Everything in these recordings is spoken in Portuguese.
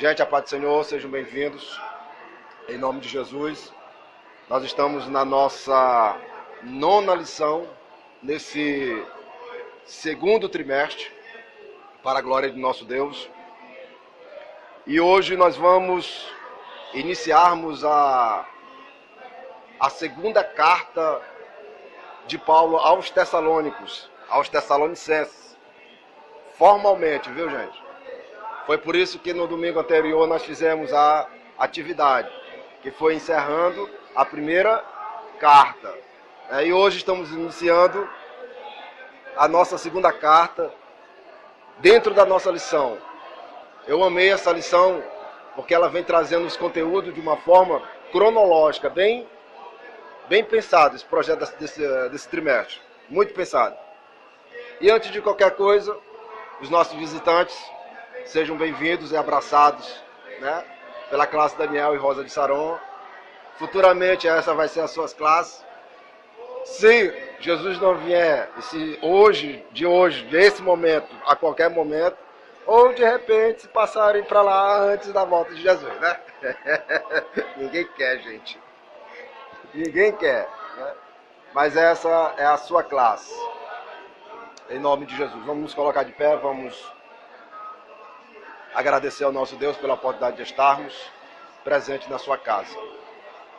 Gente, a paz do Senhor, sejam bem-vindos, em nome de Jesus. Nós estamos na nossa 9ª lição, nesse segundo trimestre, para a glória de nosso Deus. E hoje nós vamos iniciarmos a segunda carta de Paulo aos Tessalônicos, aos Tessalonicenses, formalmente, viu, gente? Foi por isso que no domingo anterior nós fizemos a atividade, que foi encerrando a primeira carta. E hoje estamos iniciando a nossa segunda carta dentro da nossa lição. Eu amei essa lição porque ela vem trazendo os conteúdos de uma forma cronológica, bem pensado, esse projeto desse trimestre, muito pensado. E antes de qualquer coisa, os nossos visitantes, sejam bem-vindos e abraçados, né, pela classe Daniel e Rosa de Saron. Futuramente essa vai ser as suas classes. Se Jesus não vier, desse momento, a qualquer momento, ou de repente se passarem para lá antes da volta de Jesus, né? Ninguém quer, gente. Ninguém quer, né? Mas essa é a sua classe. Em nome de Jesus. Vamos nos colocar de pé, vamos agradecer ao nosso Deus pela oportunidade de estarmos presentes na sua casa.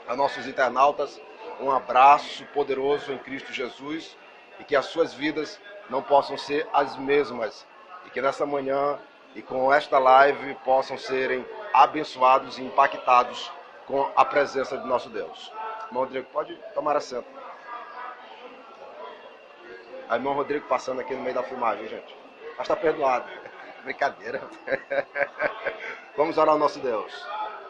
A nossos internautas, um abraço poderoso em Cristo Jesus e que as suas vidas não possam ser as mesmas e que nessa manhã e com esta live possam serem abençoados e impactados com a presença de nosso Deus. Irmão Rodrigo, pode tomar assento. Aí, irmão Rodrigo passando aqui no meio da filmagem, gente. Mas está perdoado. Brincadeira. Vamos orar ao nosso Deus.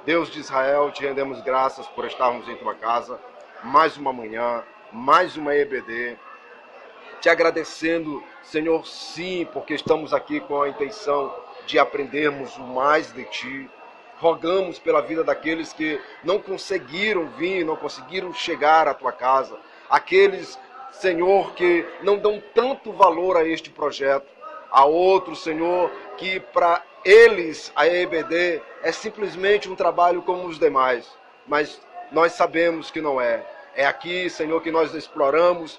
Deus de Israel, te rendemos graças por estarmos em tua casa. Mais uma manhã, mais uma EBD. Te agradecendo, Senhor, sim, porque estamos aqui com a intenção de aprendermos o mais de ti. Rogamos pela vida daqueles que não conseguiram vir, não conseguiram chegar à tua casa. Aqueles, Senhor, que não dão tanto valor a este projeto. A outros, Senhor, que para eles a EBD é simplesmente um trabalho como os demais. Mas nós sabemos que não é. É aqui, Senhor, que nós exploramos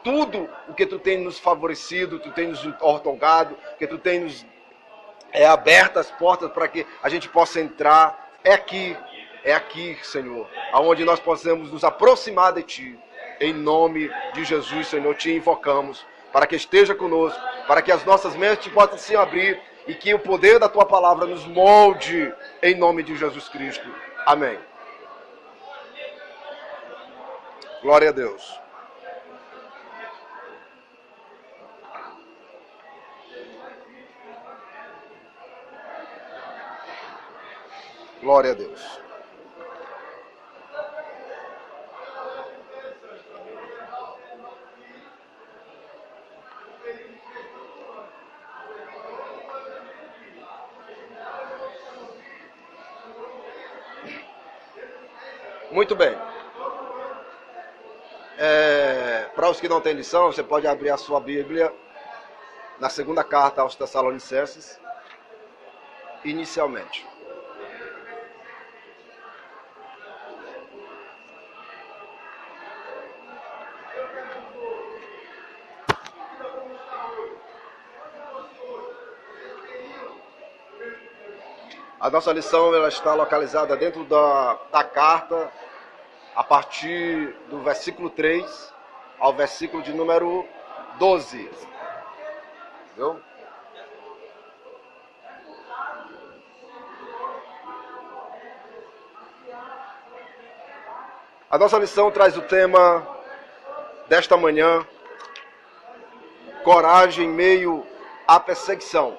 tudo o que Tu tem nos favorecido, Tu tem nos otorgado, que Tu tem nos aberto as portas para que a gente possa entrar. É aqui, Senhor, aonde nós possamos nos aproximar de Ti. Em nome de Jesus, Senhor, Te invocamos para que esteja conosco, para que as nossas mentes possam se abrir e que o poder da Tua palavra nos molde, em nome de Jesus Cristo. Amém. Glória a Deus. Glória a Deus. Muito bem. Para os que não têm lição, você pode abrir a sua Bíblia na segunda carta aos Tessalonicenses, inicialmente. A nossa lição ela está localizada dentro da carta, a partir do versículo 3 ao versículo de número 12. Viu? A nossa lição traz o tema desta manhã: coragem em meio à perseguição.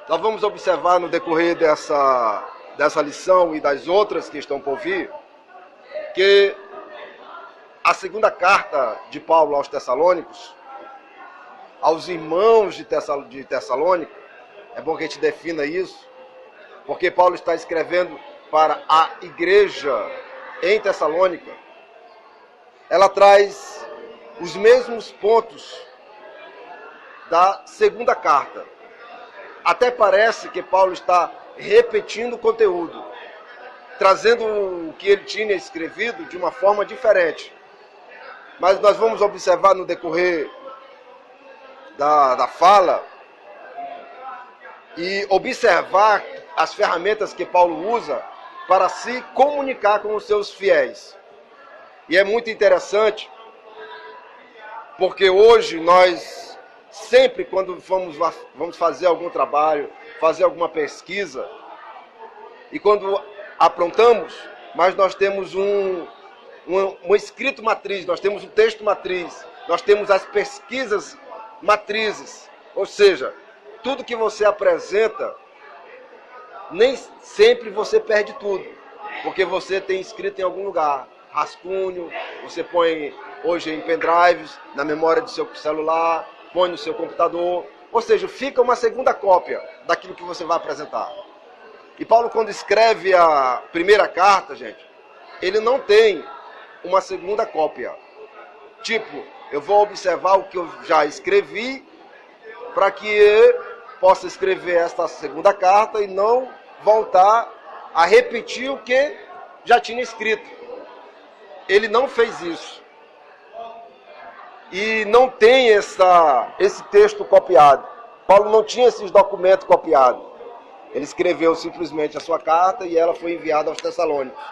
Nós vamos observar no decorrer dessa lição e das outras que estão por vir, que a segunda carta de Paulo aos Tessalônicos, aos irmãos de Tessalônica, é bom que a gente defina isso, porque Paulo está escrevendo para a igreja em Tessalônica. Ela traz os mesmos pontos da segunda carta. até parece que Paulo está repetindo o conteúdo, trazendo o que ele tinha escrevido de uma forma diferente. Mas nós vamos observar no decorrer da fala e observar as ferramentas que Paulo usa para se comunicar com os seus fiéis. E é muito interessante, porque hoje nós, sempre quando vamos fazer algum trabalho, fazer alguma pesquisa, e quando aprontamos, mas nós temos um escrito matriz, nós temos um texto matriz, nós temos as pesquisas matrizes, ou seja, tudo que você apresenta, nem sempre você perde tudo, porque você tem escrito em algum lugar, rascunho, você põe hoje em pendrives, na memória do seu celular, põe no seu computador, ou seja, fica uma segunda cópia daquilo que você vai apresentar. E Paulo, quando escreve a primeira carta, gente, ele não tem uma segunda cópia. Tipo, eu vou observar o que eu já escrevi para que eu possa escrever esta segunda carta e não voltar a repetir o que já tinha escrito. Ele não fez isso. E não tem esse texto copiado. Paulo não tinha esses documentos copiados. Ele escreveu simplesmente a sua carta e ela foi enviada aos Tessalônicos.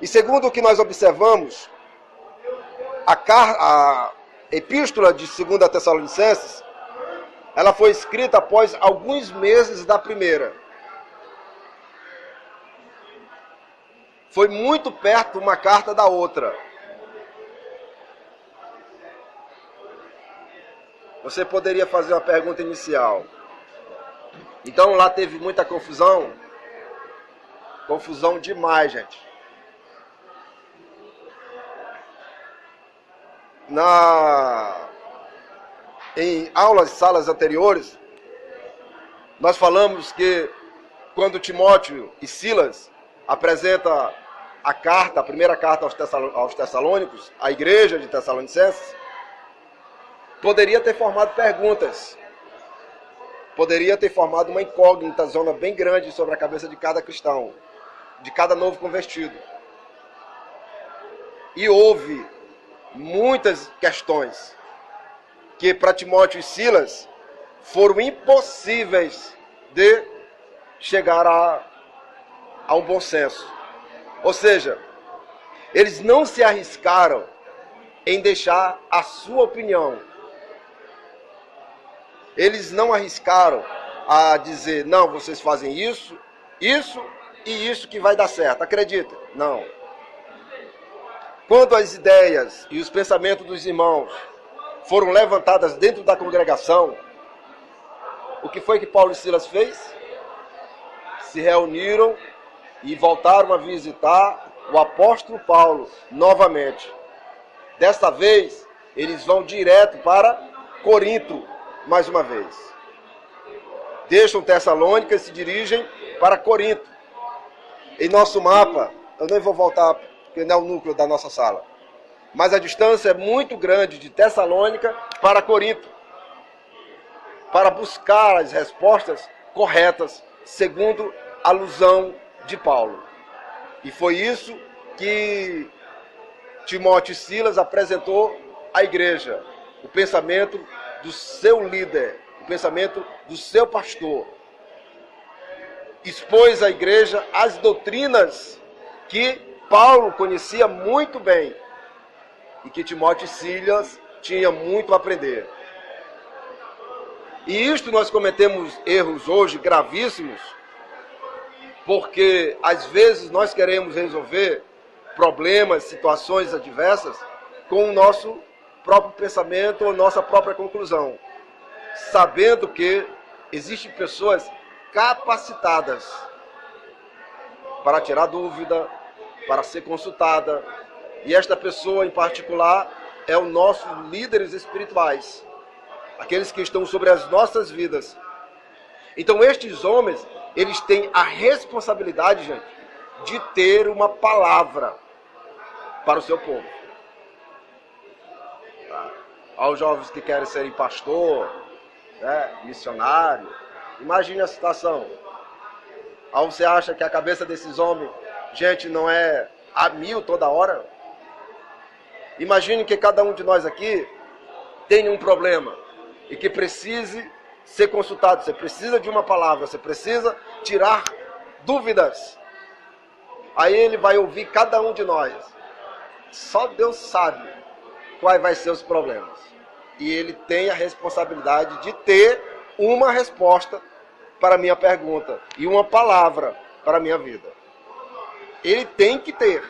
E segundo o que nós observamos, a epístola de 2 Tessalonicenses, ela foi escrita após alguns meses da primeira. Foi muito perto uma carta da outra. Você poderia fazer uma pergunta inicial. Então lá teve muita confusão. Confusão demais, gente. Em aulas, salas anteriores, nós falamos que quando Timóteo e Silas apresenta a primeira carta aos Tessalônicos, à igreja de Tessalonicenses, poderia ter formado perguntas, poderia ter formado uma incógnita, zona bem grande sobre a cabeça de cada cristão, de cada novo convertido. E houve muitas questões que para Timóteo e Silas foram impossíveis de chegar a um bom senso. Ou seja, eles não se arriscaram em deixar a sua opinião. Eles não arriscaram a dizer, não, vocês fazem isso, isso e isso que vai dar certo. Acredita? Não. Quando as ideias e os pensamentos dos irmãos foram levantadas dentro da congregação, o que foi que Paulo e Silas fez? Se reuniram e voltaram a visitar o apóstolo Paulo novamente. Desta vez, eles vão direto para Corinto, mais uma vez. Deixam Tessalônica e se dirigem para Corinto. Em nosso mapa, eu nem vou voltar, porque não é o núcleo da nossa sala, mas a distância é muito grande de Tessalônica para Corinto, para buscar as respostas corretas, segundo a alusão de Paulo. E foi isso que Timóteo e Silas apresentou à igreja, o pensamento do seu líder, o pensamento do seu pastor. Expôs à igreja as doutrinas que Paulo conhecia muito bem e que Timóteo e Silas tinham muito a aprender. E isto nós cometemos erros hoje gravíssimos, porque às vezes nós queremos resolver problemas, situações adversas com o nosso próprio pensamento ou nossa própria conclusão, sabendo que existem pessoas capacitadas para tirar dúvida, para ser consultada, e esta pessoa em particular é o nossos líderes espirituais, aqueles que estão sobre as nossas vidas. Então estes homens, eles têm a responsabilidade, gente, de ter uma palavra para o seu povo. Aos jovens que querem serem pastor, né, missionário. Imagine a situação. Aí você acha que a cabeça desses homens, gente, não é a mil toda hora? Imagine que cada um de nós aqui tem um problema e que precise ser consultado. Você precisa de uma palavra, você precisa tirar dúvidas. Aí ele vai ouvir cada um de nós. Só Deus sabe quais vai ser os problemas. E ele tem a responsabilidade de ter uma resposta para a minha pergunta e uma palavra para a minha vida. Ele tem que ter.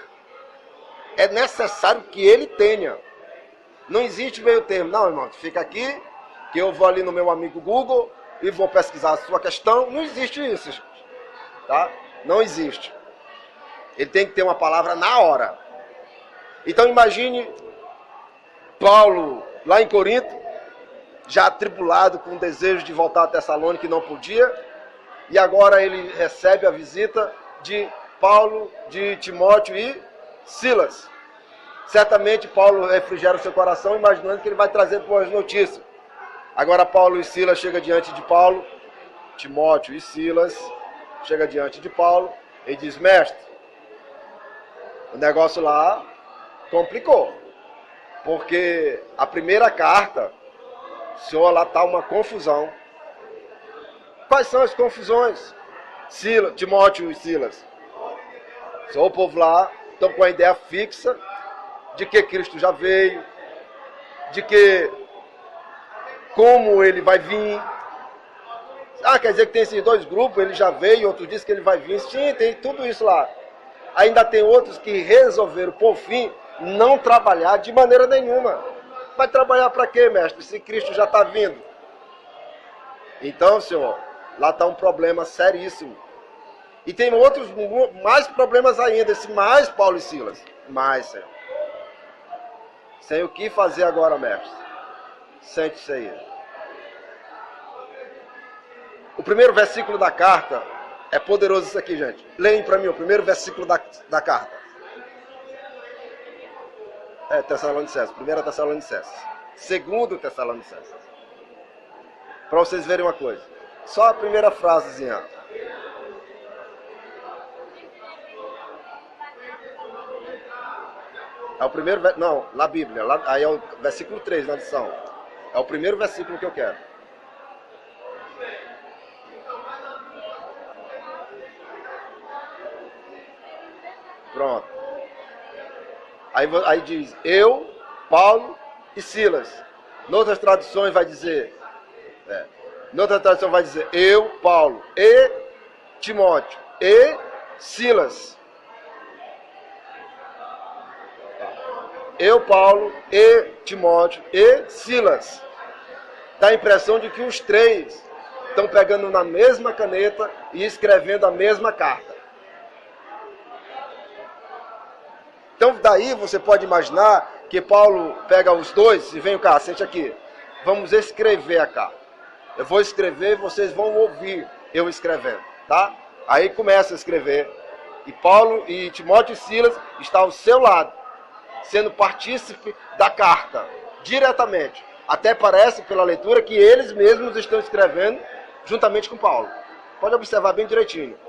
É necessário que ele tenha. Não existe meio termo. Não, irmão, fica aqui, que eu vou ali no meu amigo Google e vou pesquisar a sua questão. Não existe isso, gente. Tá? Não existe. Ele tem que ter uma palavra na hora. Então imagine Paulo lá em Corinto, já atribulado com o desejo de voltar a Tessalônica e não podia, e agora ele recebe a visita de Paulo, de Timóteo e Silas. Certamente Paulo refrigera o seu coração, imaginando que ele vai trazer boas notícias. Agora Paulo e Silas chegam diante de Paulo, Timóteo e Silas chegam diante de Paulo e diz: mestre, o negócio lá complicou, porque a primeira carta, senhor, lá está uma confusão. Quais são as confusões? Timóteo e Silas. Senhor, o povo lá estão com a ideia fixa de que Cristo já veio, de que como ele vai vir. Quer dizer que tem esses dois grupos, ele já veio, outros dizem que ele vai vir. Sim, tem tudo isso lá. Ainda tem outros que resolveram, por fim, não trabalhar de maneira nenhuma. Vai trabalhar para quê, mestre, se Cristo já está vindo? Então, senhor, lá está um problema seríssimo. E tem outros, mais problemas ainda, esse mais Paulo e Silas. Mais, senhor. Sem o que fazer agora, mestre? Sente-se aí. O primeiro versículo da carta é poderoso isso aqui, gente. Leem para mim o primeiro versículo da carta. Tessalonicenses, 1 Tessalonicenses, 2 Tessalonicenses. Para vocês verem uma coisa. Só a primeira frasezinha. É o primeiro, não, na Bíblia, aí é o versículo 3 na lição. É o primeiro versículo que eu quero. Pronto. Aí diz, eu, Paulo e Silas. Noutras traduções vai dizer, eu, Paulo e Timóteo e Silas. Eu, Paulo e Timóteo e Silas. Dá a impressão de que os três estão pegando na mesma caneta e escrevendo a mesma carta. Então daí você pode imaginar que Paulo pega os dois e vem cá, sente aqui. Vamos escrever a carta. Eu vou escrever e vocês vão ouvir eu escrevendo, tá? Aí começa a escrever. E Paulo e Timóteo e Silas estão ao seu lado, sendo partícipe da carta, diretamente. Até parece, pela leitura, que eles mesmos estão escrevendo juntamente com Paulo. Pode observar bem direitinho.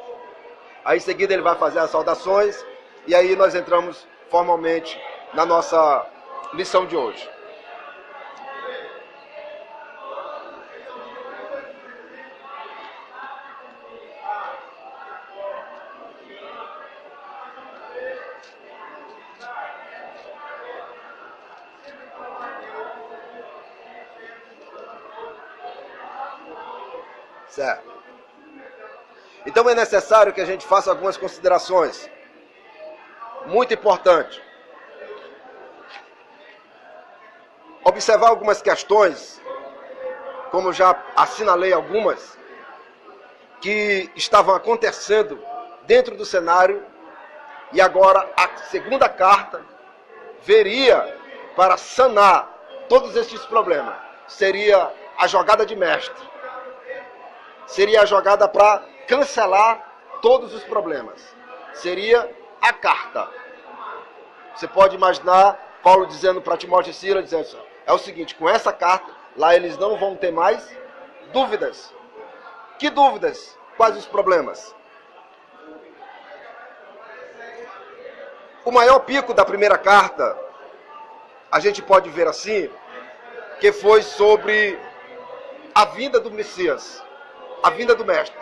Aí em seguida ele vai fazer as saudações e aí nós entramos formalmente na nossa lição de hoje. Certo. Então é necessário que a gente faça algumas considerações. Muito importante. Observar algumas questões, como eu já assinalei algumas, que estavam acontecendo dentro do cenário, e agora a segunda carta veria para sanar todos esses problemas. Seria a jogada de mestre. Seria a jogada para cancelar todos os problemas. Seria a carta. Você pode imaginar Paulo dizendo para Timóteo e Silas, dizendo assim, é o seguinte, com essa carta, lá eles não vão ter mais dúvidas. Que dúvidas? Quais os problemas? O maior pico da primeira carta, a gente pode ver assim, que foi sobre a vinda do Messias, a vinda do Mestre.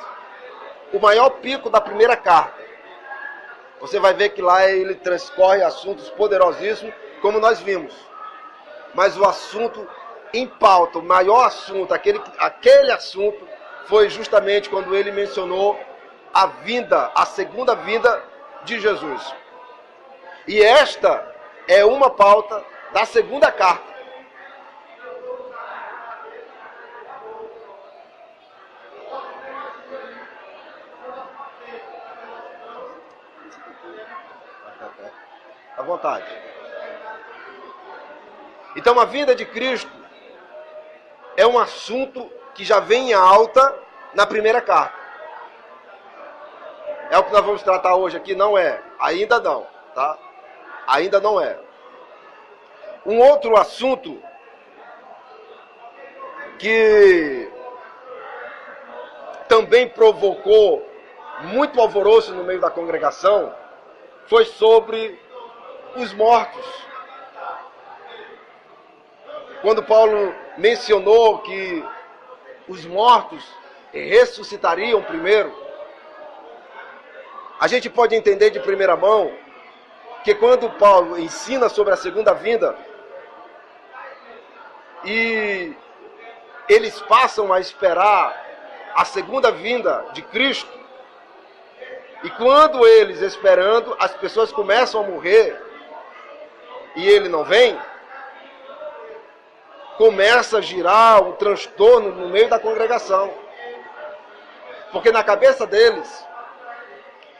O maior pico da primeira carta. Você vai ver que lá ele transcorre assuntos poderosíssimos, como nós vimos. Mas o assunto em pauta, o maior assunto, aquele assunto, foi justamente quando ele mencionou a vinda, a segunda vinda de Jesus. E esta é uma pauta da segunda carta. À vontade. Então a vinda de Cristo é um assunto que já vem em alta na primeira carta. É o que nós vamos tratar hoje aqui? Não é. Ainda não, tá? Ainda não é. Um outro assunto que também provocou muito alvoroço no meio da congregação foi sobre os mortos. Quando Paulo mencionou que os mortos ressuscitariam primeiro, a gente pode entender de primeira mão que quando Paulo ensina sobre a segunda vinda e eles passam a esperar a segunda vinda de Cristo, e quando eles esperando, as pessoas começam a morrer e ele não vem, começa a girar um transtorno no meio da congregação. Porque na cabeça deles,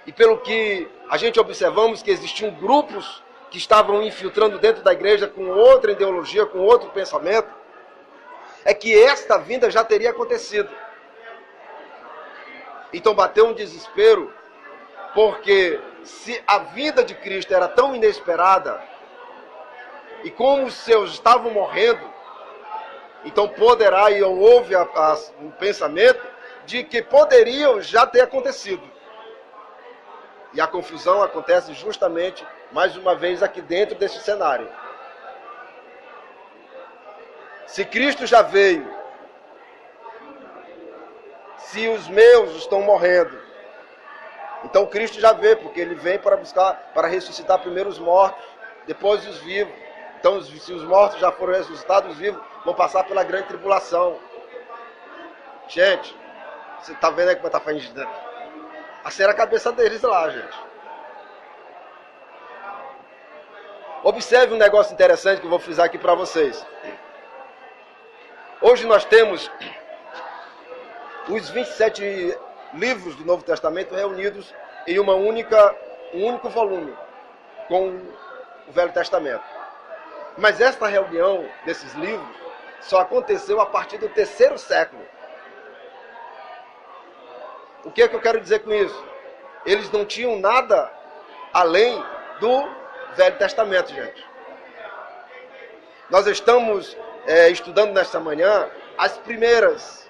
e pelo que a gente observamos que existiam grupos que estavam infiltrando dentro da igreja com outra ideologia, com outro pensamento, é que esta vinda já teria acontecido. Então bateu um desespero, porque se a vinda de Cristo era tão inesperada, e como os seus estavam morrendo, então poderá, e houve um pensamento de que poderiam já ter acontecido. E a confusão acontece justamente, mais uma vez, aqui dentro desse cenário. Se Cristo já veio, se os meus estão morrendo, então Cristo já veio, porque ele vem para buscar, para ressuscitar primeiro os mortos, depois os vivos. Então, se os mortos já foram ressuscitados, os vivos vão passar pela grande tribulação. Gente, você está vendo aí como está fazendo? Assim era a cabeça deles lá, gente. Observe um negócio interessante que eu vou frisar aqui para vocês. Hoje nós temos os 27 livros do Novo Testamento reunidos em um único volume, com o Velho Testamento. Mas esta reunião desses livros só aconteceu a partir do 3º século. O que é que eu quero dizer com isso? Eles não tinham nada além do Velho Testamento, gente. Nós estamos estudando nesta manhã as primeiras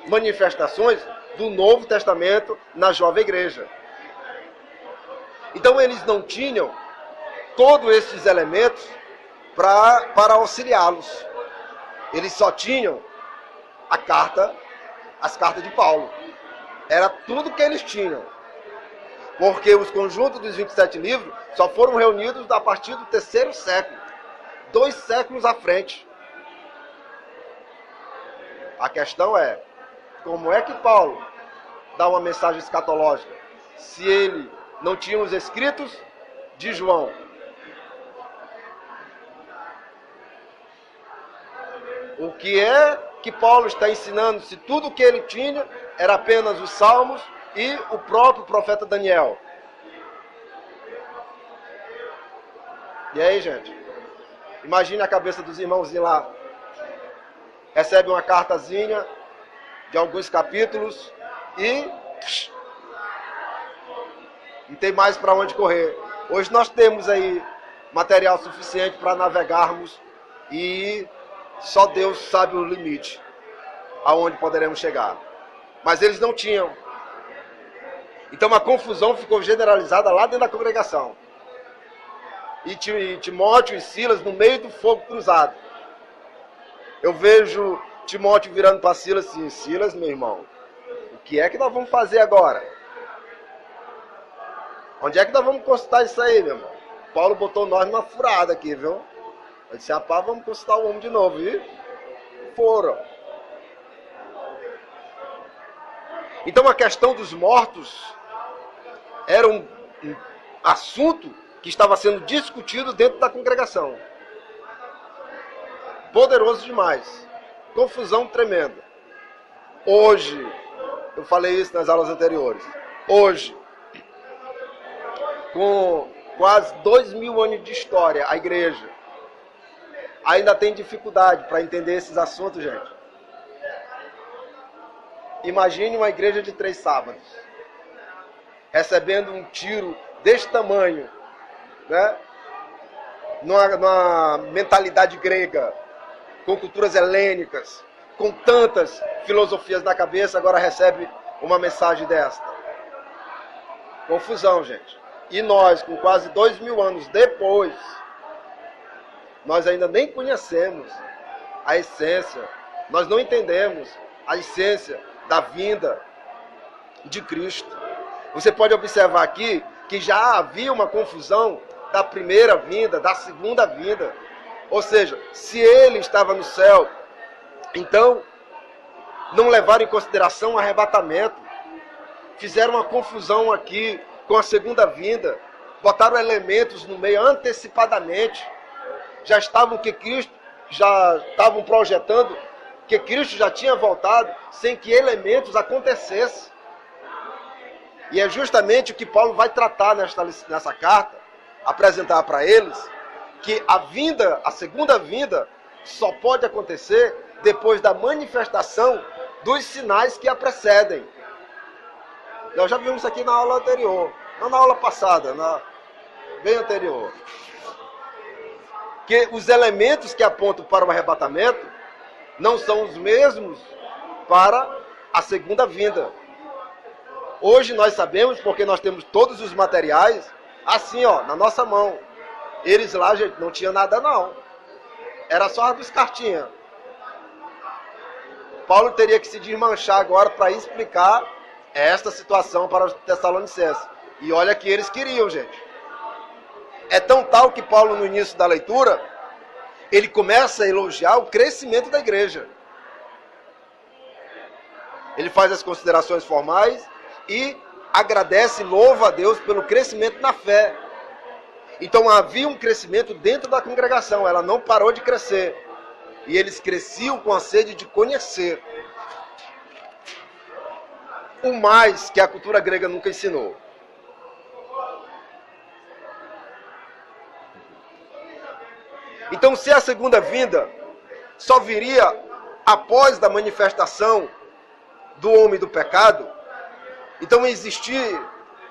manifestações do Novo Testamento na jovem igreja. Então eles não tinham todos esses elementos para auxiliá-los. Eles só tinham as cartas de Paulo. Era tudo que eles tinham. Porque os conjuntos dos 27 livros só foram reunidos a partir do 3º século. 2 séculos à frente. A questão é, como é que Paulo dá uma mensagem escatológica se ele não tinha os escritos de João? O que é que Paulo está ensinando se tudo o que ele tinha era apenas os Salmos e o próprio profeta Daniel? E aí, gente? Imagine a cabeça dos irmãozinhos lá. Recebe uma cartazinha de alguns capítulos e não tem mais para onde correr. Hoje nós temos aí material suficiente para navegarmos e só Deus sabe o limite. aonde poderemos chegar. Mas eles não tinham. Então a confusão ficou generalizada lá dentro da congregação. E Timóteo e Silas no meio do fogo cruzado. Eu vejo Timóteo virando para Silas assim: Silas, meu irmão, o que é que nós vamos fazer agora? Onde é que nós vamos consultar isso aí, meu irmão? Paulo botou nós numa furada aqui, viu? Eu disse: rapaz, vamos consultar o homem de novo, viu? Foram. Então a questão dos mortos era um assunto que estava sendo discutido dentro da congregação. Poderoso demais. Confusão tremenda. Hoje, eu falei isso nas aulas anteriores, hoje, com quase 2000 anos de história, a igreja ainda tem dificuldade para entender esses assuntos, gente. Imagine uma igreja de 3 sábados, recebendo um tiro desse tamanho, né? Numa mentalidade grega, com culturas helênicas, com tantas filosofias na cabeça, agora recebe uma mensagem desta. Confusão, gente. E nós, com quase 2000 anos depois, nós ainda nem conhecemos a essência, nós não entendemos a essência da vinda de Cristo. Você pode observar aqui que já havia uma confusão da primeira vinda, da segunda vinda. Ou seja, se ele estava no céu, então não levaram em consideração o arrebatamento. Fizeram uma confusão aqui com a segunda vinda. Botaram elementos no meio antecipadamente. Já estavam projetando que Cristo já tinha voltado sem que elementos acontecessem. E é justamente o que Paulo vai tratar nessa carta, apresentar para eles, que a segunda vinda, só pode acontecer depois da manifestação dos sinais que a precedem. Nós já vimos isso aqui na aula anterior, não na aula passada, bem anterior. Que os elementos que apontam para o arrebatamento não são os mesmos para a segunda vinda. Hoje nós sabemos, porque nós temos todos os materiais assim, ó, na nossa mão. Eles lá, gente, não tinha nada não. Era só as cartinhas. Paulo teria que se desmanchar agora para explicar esta situação para os Tessalonicenses. E olha que eles queriam, gente. É tão tal que Paulo, no início da leitura, ele começa a elogiar o crescimento da igreja. Ele faz as considerações formais e agradece e louva a Deus pelo crescimento na fé. Então havia um crescimento dentro da congregação, ela não parou de crescer. E eles cresciam com a sede de conhecer o mais que a cultura grega nunca ensinou. Então, se a segunda vinda só viria após da manifestação do homem do pecado, então existia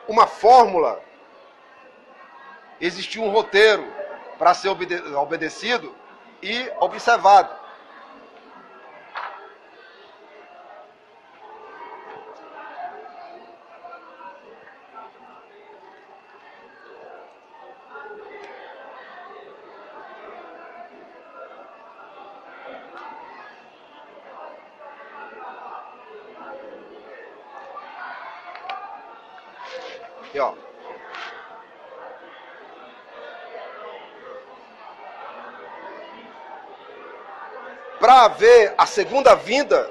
uma fórmula, existia um roteiro para ser obedecido e observado. Aqui, ó. Para haver a segunda vinda,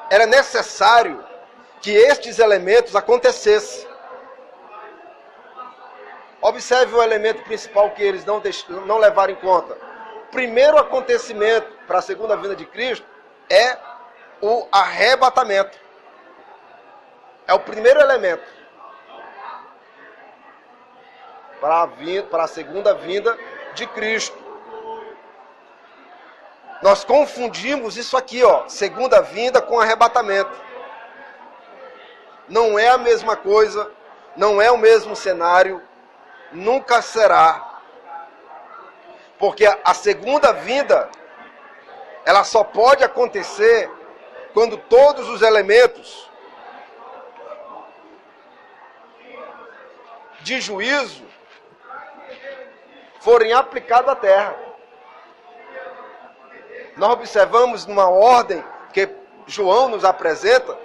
era necessário que estes elementos acontecessem. Observe o elemento principal que eles não levaram em conta. O primeiro acontecimento para a segunda vinda de Cristo é o arrebatamento. É o primeiro elemento para a segunda vinda de Cristo. Nós confundimos isso aqui, ó, segunda vinda com arrebatamento. Não é a mesma coisa, não é o mesmo cenário, nunca será. Porque a segunda vinda ela só pode acontecer quando todos os elementos de juízo forem aplicados à terra. Nós observamos numa ordem que João nos apresenta,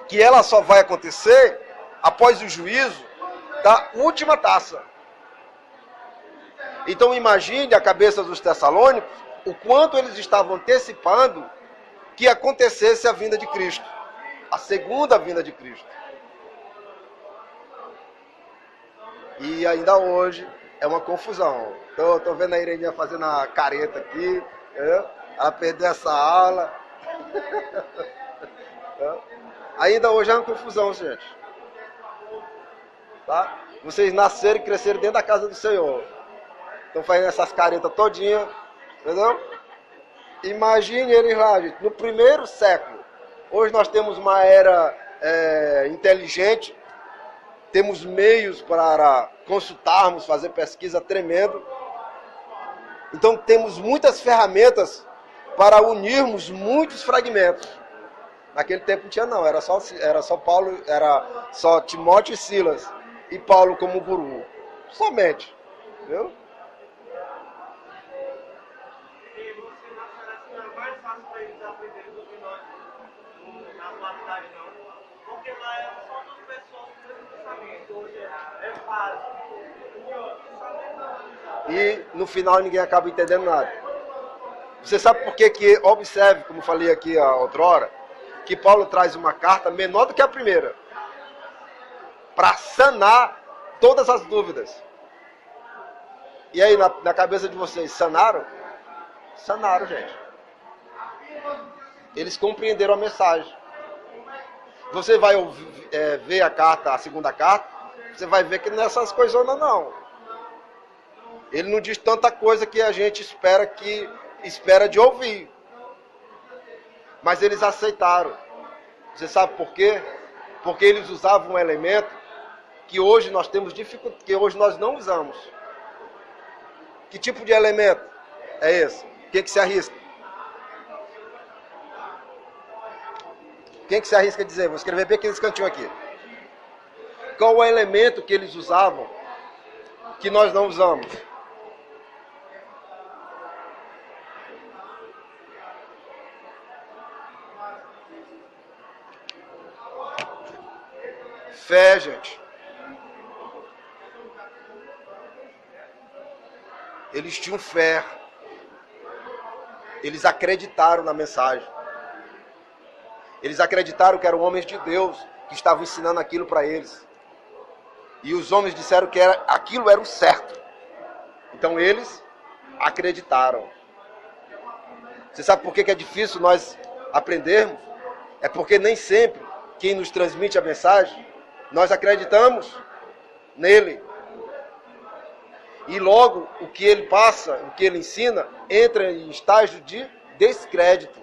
que ela só vai acontecer após o juízo da última taça. Então imagine a cabeça dos tessalônicos, o quanto eles estavam antecipando que acontecesse a vinda de Cristo, a segunda vinda de Cristo. E ainda hoje é uma confusão. Estou vendo a Ireninha fazendo a careta aqui, ela perdeu essa aula. Ainda hoje é uma confusão, gente. Tá? Vocês nasceram e cresceram dentro da casa do Senhor. Estão fazendo essas caretas todinhas, entendeu? Imagine eles lá, gente, no primeiro século. Hoje nós temos uma era inteligente, temos meios para consultarmos, fazer pesquisa tremendo. Então temos muitas ferramentas para unirmos muitos fragmentos. Naquele tempo não tinha não, era só Paulo, era só Timóteo e Silas, e Paulo como guru. Somente, viu? Porque lá é só duas pessoas com o mesmo pensamento, ou seja, é fácil. E no final ninguém acaba entendendo nada. Você sabe por que observe, como falei aqui outrora, que Paulo traz uma carta menor do que a primeira, para sanar todas as dúvidas. E aí, na cabeça de vocês, sanaram? Sanaram, gente. Eles compreenderam a mensagem. Você vai ver a carta, a segunda carta, você vai ver que não é essas coisonas não. Ele não diz tanta coisa que a gente espera de ouvir. Mas eles aceitaram. Você sabe por quê? Porque eles usavam um elemento que hoje nós temos dificuldade, que hoje nós não usamos. Que tipo de elemento é esse? Quem que se arrisca? Quem que se arrisca a dizer? Vou escrever bem aqui nesse cantinho aqui. Qual o elemento que eles usavam que nós não usamos? Fé, gente. Eles tinham fé. Eles acreditaram na mensagem. Eles acreditaram que eram homens de Deus que estavam ensinando aquilo para eles. E os homens disseram que aquilo era o certo. Então eles acreditaram. Você sabe por que é difícil nós aprendermos? É porque nem sempre quem nos transmite a mensagem, nós acreditamos nele. E logo o que ele passa, o que ele ensina, entra em estágio de descrédito.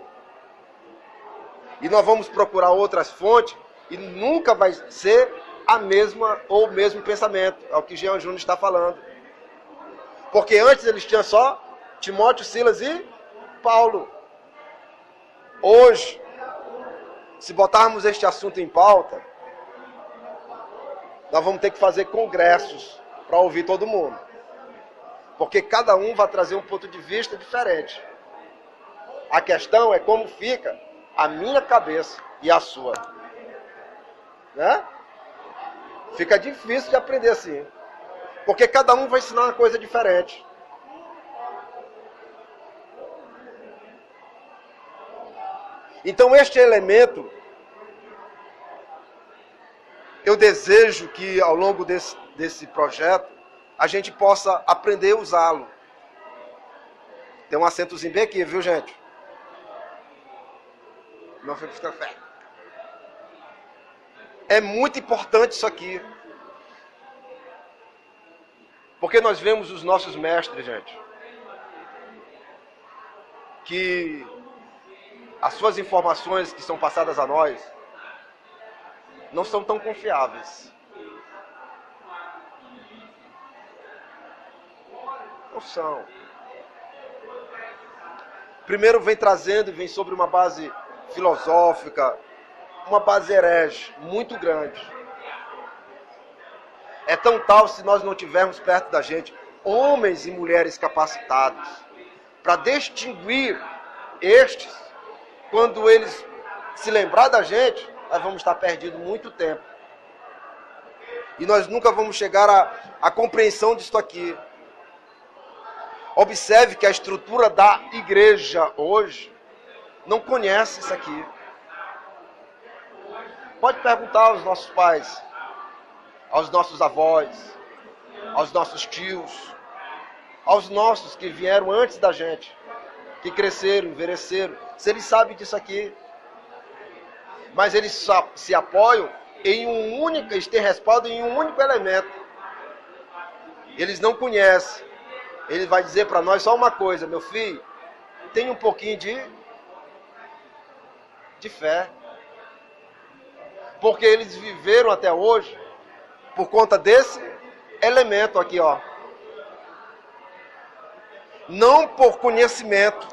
E nós vamos procurar outras fontes e nunca vai ser a mesma ou o mesmo pensamento. É o que Jean Júnior está falando. Porque antes eles tinham só Timóteo, Silas e Paulo. Hoje, se botarmos este assunto em pauta, nós vamos ter que fazer congressos para ouvir todo mundo. Porque cada um vai trazer um ponto de vista diferente. A questão é como fica a minha cabeça e a sua. Né? Fica difícil de aprender assim. Porque cada um vai ensinar uma coisa diferente. Então este elemento, eu desejo que ao longo desse projeto, a gente possa aprender a usá-lo. Tem um acentozinho bem aqui, viu, gente? Não foi para café. É muito importante isso aqui. Porque nós vemos os nossos mestres, gente, que as suas informações que são passadas a nós não são tão confiáveis. Não são. Primeiro vem trazendo, vem sobre uma base filosófica, uma base herege muito grande. É tão tal se nós não tivermos perto da gente homens e mulheres capacitados para distinguir estes, quando eles se lembrar da gente, nós vamos estar perdidos muito tempo. E nós nunca vamos chegar à compreensão disso aqui. Observe que a estrutura da igreja hoje não conhece isso aqui. Pode perguntar aos nossos pais, aos nossos avós, aos nossos tios, aos nossos que vieram antes da gente, que cresceram, envelheceram, se eles sabem disso aqui. Mas eles só se apoiam em um único, eles têm respaldo em um único elemento. Eles não conhecem. Ele vai dizer para nós só uma coisa: meu filho, tem um pouquinho de fé. Porque eles viveram até hoje por conta desse elemento aqui, ó. Não por conhecimento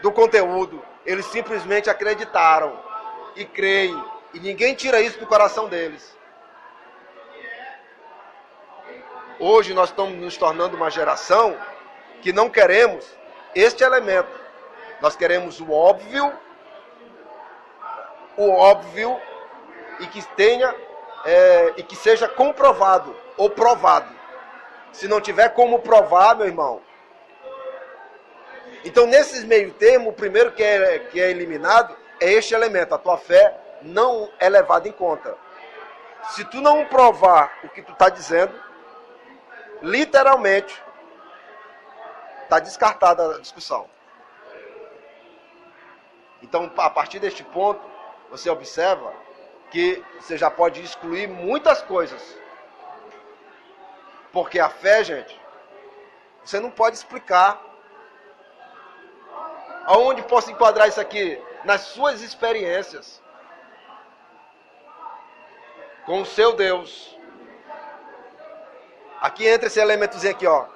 do conteúdo. Eles simplesmente acreditaram e creem. E ninguém tira isso do coração deles. Hoje nós estamos nos tornando uma geração que não queremos este elemento. Nós queremos o óbvio e que tenha e que seja comprovado ou provado. Se não tiver como provar, meu irmão. Então, nesses meio termo, o primeiro que é eliminado é este elemento. A tua fé não é levada em conta. Se tu não provar o que tu está dizendo, literalmente, está descartada a discussão. Então, a partir deste ponto, você observa que você já pode excluir muitas coisas. Porque a fé, gente, você não pode explicar. Aonde posso enquadrar isso aqui? Nas suas experiências com o seu Deus. Aqui entra esse elementozinho aqui, ó.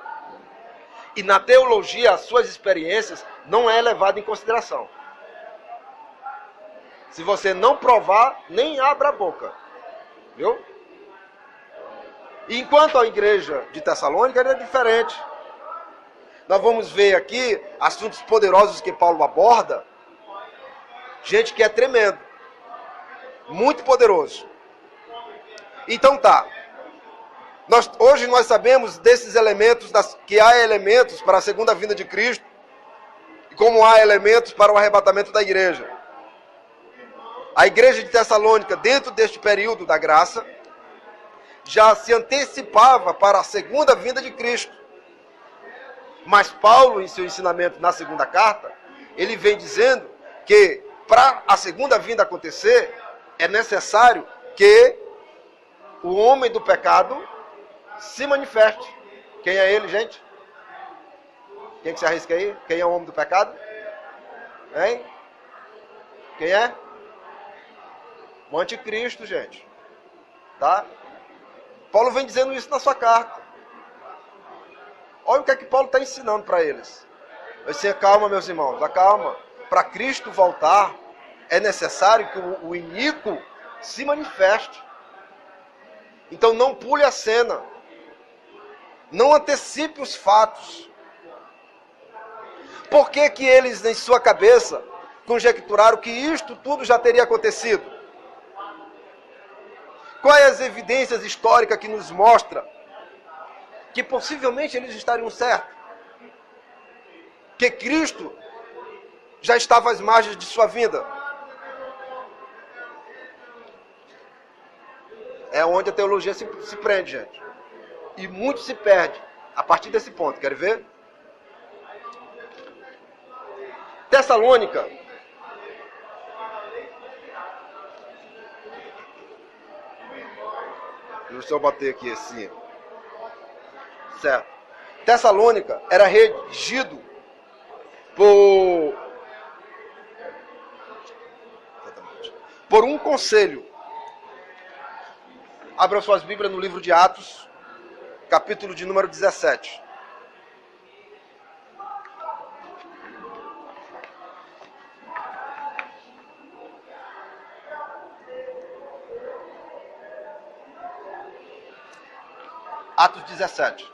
E na teologia, as suas experiências não é levado em consideração. Se você não provar, nem abra a boca. Viu? E enquanto a igreja de Tessalônica era diferente. Nós vamos ver aqui assuntos poderosos que Paulo aborda. Gente que é tremendo. Muito poderoso. Então tá. Hoje nós sabemos desses elementos, que há elementos para a segunda vinda de Cristo, e como há elementos para o arrebatamento da igreja. A igreja de Tessalônica, dentro deste período da graça, já se antecipava para a segunda vinda de Cristo. Mas Paulo, em seu ensinamento na segunda carta, ele vem dizendo que para a segunda vinda acontecer, é necessário que o homem do pecado se manifeste. Quem é ele, gente? Quem que se arrisca aí? Quem é o homem do pecado? Hein? Quem é? O anticristo, gente. Tá? Paulo vem dizendo isso na sua carta. Olha o que é que Paulo está ensinando para eles. Eu disse, calma, meus irmãos, acalma. Para Cristo voltar, é necessário que o iníquo se manifeste. Então não pule a cena. Não antecipe os fatos. Por que que eles, em sua cabeça, conjecturaram que isto tudo já teria acontecido? Quais as evidências históricas que nos mostram que possivelmente eles estariam certos? Que Cristo já estava às margens de sua vinda. É onde a teologia se prende, gente. E muito se perde a partir desse ponto. Quer ver? Tessalônica. Deixa eu bater aqui assim. Certo. Tessalônica era regido por um conselho. Abra suas Bíblias no livro de Atos, capítulo de número 17. Atos 17.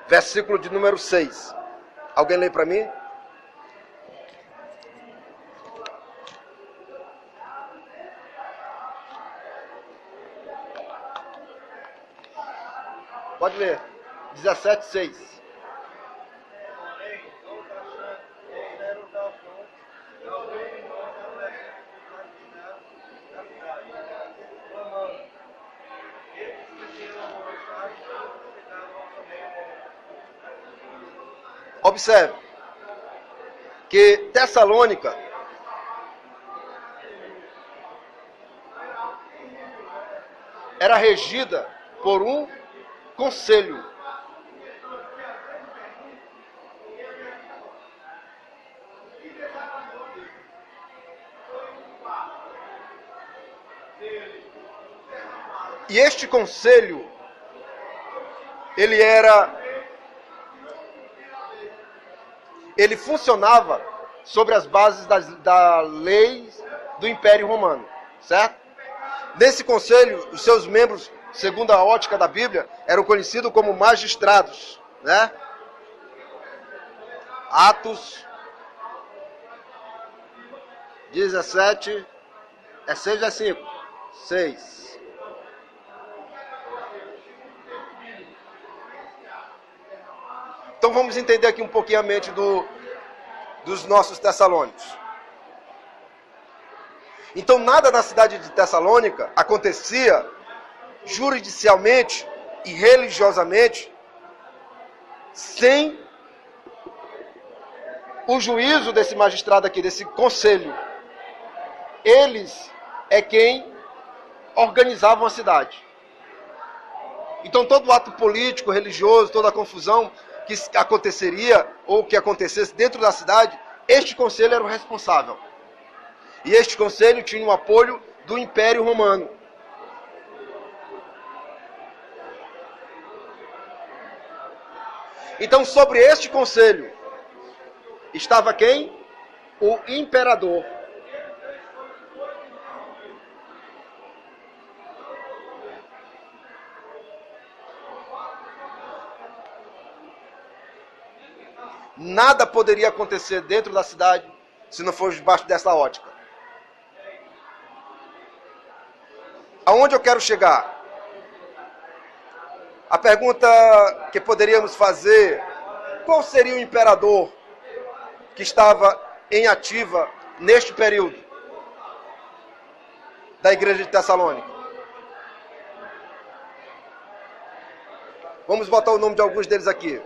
Versículo de número 6. Alguém lê para mim? Pode ler. 17, 6. Observe que Tessalônica era regida por um conselho. E este conselho, ele funcionava sobre as bases da lei do Império Romano, certo? Nesse conselho, os seus membros, segundo a ótica da Bíblia, eram conhecidos como magistrados, né? Atos 17, é 6 ou é 5? 6. Então vamos entender aqui um pouquinho a mente dos nossos tessalônicos. Então nada na cidade de Tessalônica acontecia juridicialmente e religiosamente sem o juízo desse magistrado aqui, desse conselho. Eles é quem organizavam a cidade. Então todo ato político, religioso, toda a confusão que aconteceria ou que acontecesse dentro da cidade, este conselho era o responsável. E este conselho tinha o apoio do Império Romano. Então, sobre este conselho, estava quem? O imperador. Nada poderia acontecer dentro da cidade se não fosse debaixo dessa ótica. Aonde eu quero chegar? A pergunta que poderíamos fazer: qual seria o imperador que estava em ativa neste período da igreja de Tessalônica? Vamos botar o nome de alguns deles aqui.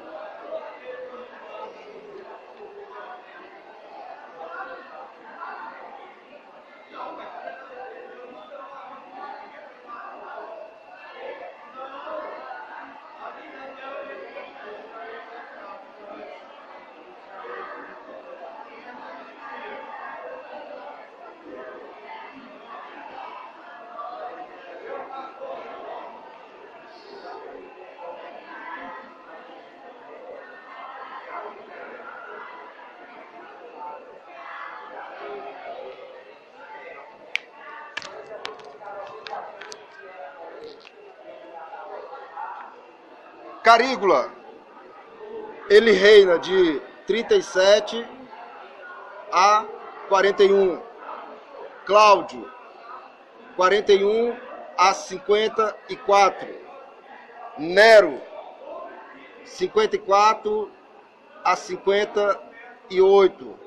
Carígula, ele reina de 37 a 41. Cláudio, 41 a 54. Nero, 54 a 58.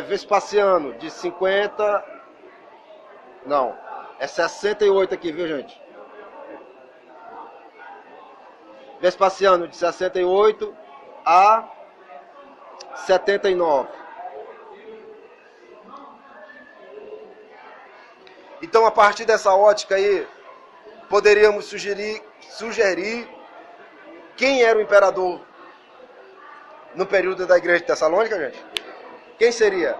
Vespasiano, de 50... Não, é 68 aqui, viu, gente? Vespasiano, de 68 a 79. Então, a partir dessa ótica aí, poderíamos sugerir quem era o imperador no período da igreja de Tessalônica, gente? Quem seria?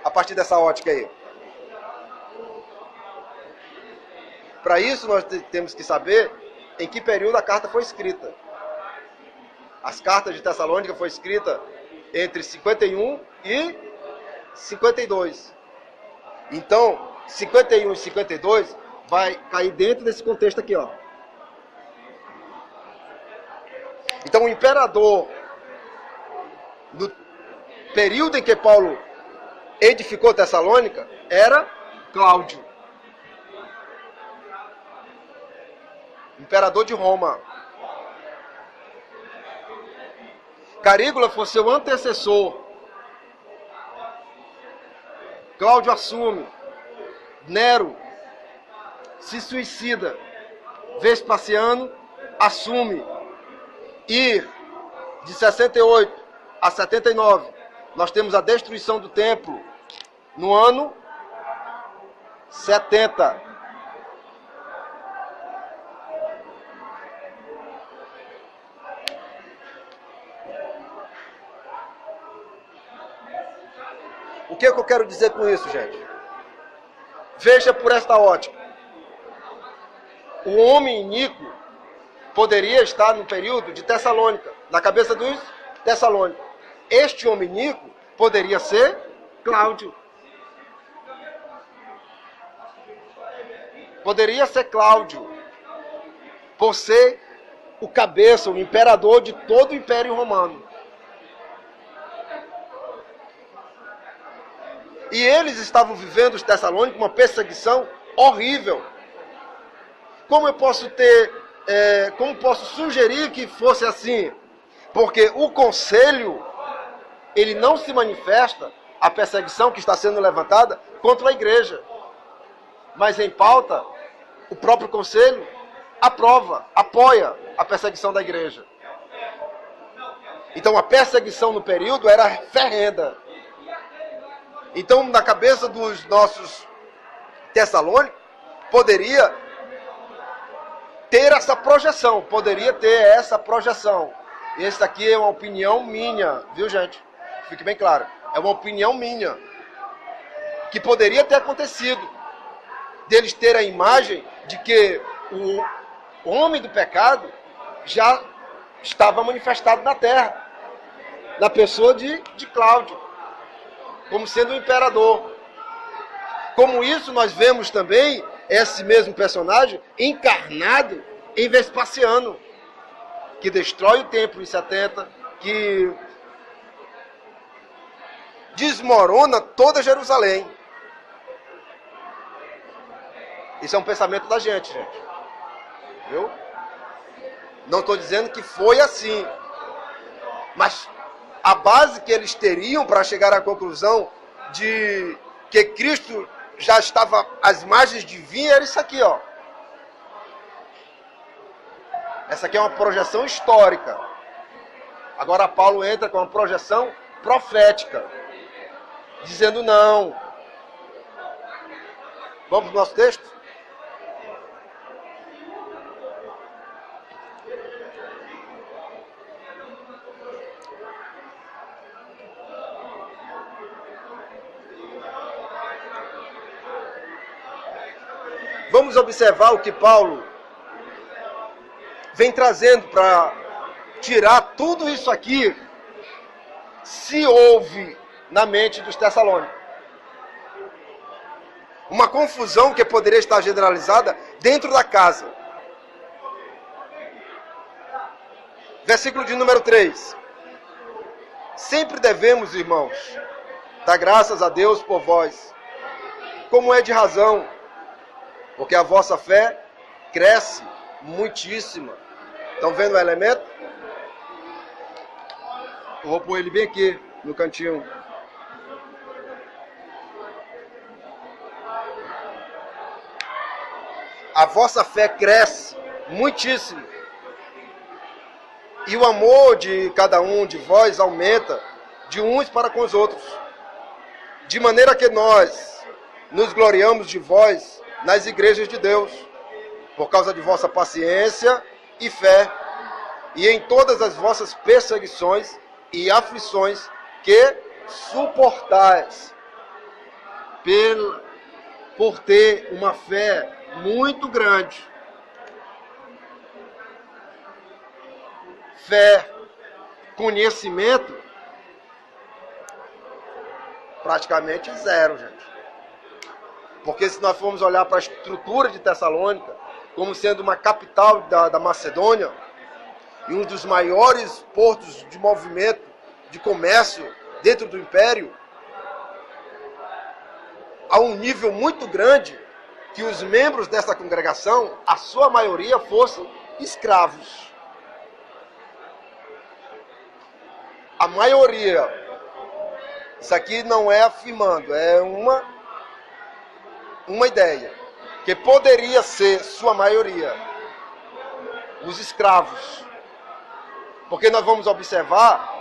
A partir dessa ótica aí. Para isso, nós temos que saber em que período a carta foi escrita. As cartas de Tessalônica foram escritas entre 51 e 52. Então, 51 e 52 vai cair dentro desse contexto aqui, ó. Então o imperador, no período em que Paulo edificou Tessalônica, era Cláudio, imperador de Roma. Carígula foi seu antecessor. Cláudio assume. Nero se suicida. Vespasiano assume. E de 68 a 79, nós temos a destruição do templo no ano 70. O que é que eu quero dizer com isso, gente? Veja por esta ótica. O homem iníquo poderia estar no período de Tessalônica, na cabeça dos Tessalônicos. Este homem iníquo poderia ser Cláudio. Poderia ser Cláudio, por ser o cabeça, o imperador de todo o Império Romano. E eles estavam vivendo, os Tessalônicos, uma perseguição horrível. Como eu posso como posso sugerir que fosse assim? Porque o conselho, ele não se manifesta, a perseguição que está sendo levantada contra a igreja. Mas em pauta, o próprio conselho apoia a perseguição da igreja. Então a perseguição no período era ferrenda. Então, na cabeça dos nossos Tessalônicos, poderia ter essa projeção. E essa aqui é uma opinião minha, viu, gente? Fique bem claro. É uma opinião minha. Que poderia ter acontecido. Deles ter a imagem de que o homem do pecado já estava manifestado na terra. Na pessoa de Cláudio. Como sendo o imperador. Como isso nós vemos também esse mesmo personagem encarnado em Vespasiano, que destrói o templo em 70, que desmorona toda Jerusalém. Isso é um pensamento da gente. Viu? Não estou dizendo que foi assim, mas a base que eles teriam para chegar à conclusão de que Cristo já estava às margens de vir era isso aqui, ó. Essa aqui é uma projeção histórica. Agora Paulo entra com uma projeção profética, dizendo não. Vamos para o nosso texto? Vamos observar o que Paulo vem trazendo para tirar tudo isso aqui, se houve na mente dos Tessalônicos. Uma confusão que poderia estar generalizada dentro da casa. Versículo de número 3. Sempre devemos, irmãos, dar graças a Deus por vós, como é de razão, porque a vossa fé cresce muitíssima. Estão vendo o elemento? Eu vou pôr ele bem aqui, no cantinho. A vossa fé cresce muitíssimo. E o amor de cada um de vós aumenta de uns para com os outros. De maneira que nós nos gloriamos de vós nas igrejas de Deus, por causa de vossa paciência e fé, e em todas as vossas perseguições e aflições que suportais, por ter uma fé muito grande. Fé, conhecimento, praticamente zero, gente. Porque se nós formos olhar para a estrutura de Tessalônica, como sendo uma capital da Macedônia, e um dos maiores portos de movimento, de comércio dentro do Império, a um nível muito grande, que os membros dessa congregação, a sua maioria, fossem escravos. A maioria. Isso aqui não é afirmando, é uma ideia. Que poderia ser sua maioria. Os escravos. Porque nós vamos observar,